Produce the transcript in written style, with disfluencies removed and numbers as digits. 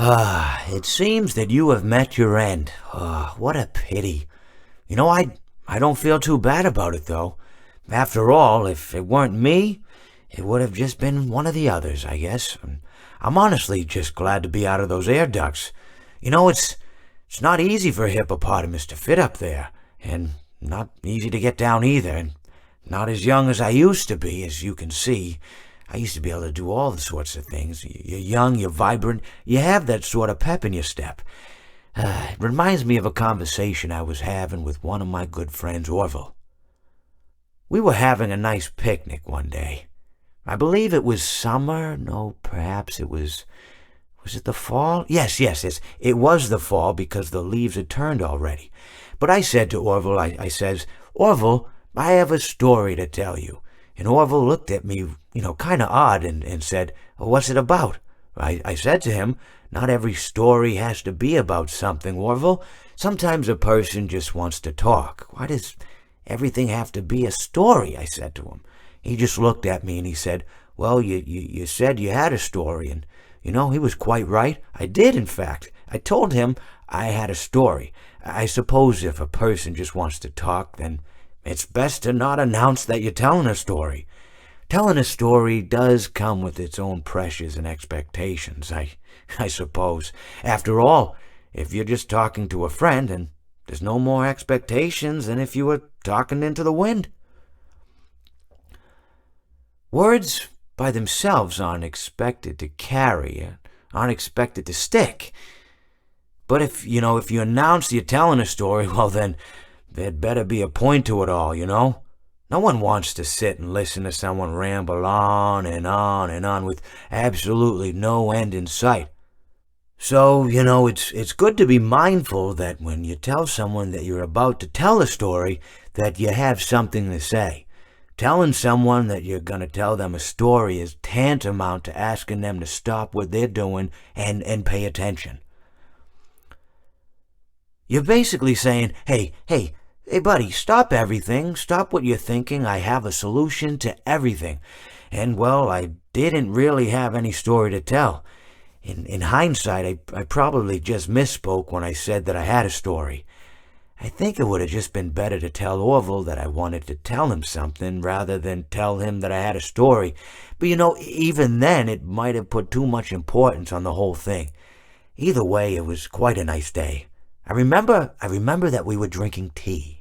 It seems that you have met your end. What a pity. I don't feel too bad about it, though. After all, if it weren't me, it would have just been one of the others, I guess. I'm honestly just glad to be out of those air ducts. It's not easy for a hippopotamus to fit up there, and not easy to get down either, and not as young as I used to be, as you can see. I used to be able to do all the sorts of things. You're young, you're vibrant, you have that sort of pep in your step. It reminds me of a conversation I was having with one of my good friends, Orville. We were having a nice picnic one day. I believe it was summer. No, perhaps it was... Was it the fall? Yes, it was the fall because the leaves had turned already. But I said to Orville, I says, "Orville, I have a story to tell you." And Orville looked at me, kind of odd and said, "What's it about?" I said to him, "Not every story has to be about something, Orville. Sometimes a person just wants to talk. Why does everything have to be a story?" I said to him. He just looked at me and he said, "Well, you said you had a story." And, he was quite right. I did, in fact. I told him I had a story. I suppose if a person just wants to talk, then it's best to not announce that you're telling a story. Telling a story does come with its own pressures and expectations, I suppose. After all, if you're just talking to a friend, then there's no more expectations than if you were talking into the wind. Words by themselves aren't expected to carry, aren't expected to stick. But if you announce you're telling a story, well then, there'd better be a point to it all, No one wants to sit and listen to someone ramble on and on and on with absolutely no end in sight. So, it's good to be mindful that when you tell someone that you're about to tell a story, that you have something to say. Telling someone that you're going to tell them a story is tantamount to asking them to stop what they're doing and pay attention. You're basically saying, hey, buddy, stop everything. Stop what you're thinking. I have a solution to everything. And, well, I didn't really have any story to tell. In hindsight, I probably just misspoke when I said that I had a story. I think it would have just been better to tell Orville that I wanted to tell him something rather than tell him that I had a story. But, even then, it might have put too much importance on the whole thing. Either way, it was quite a nice day. I remember that we were drinking tea.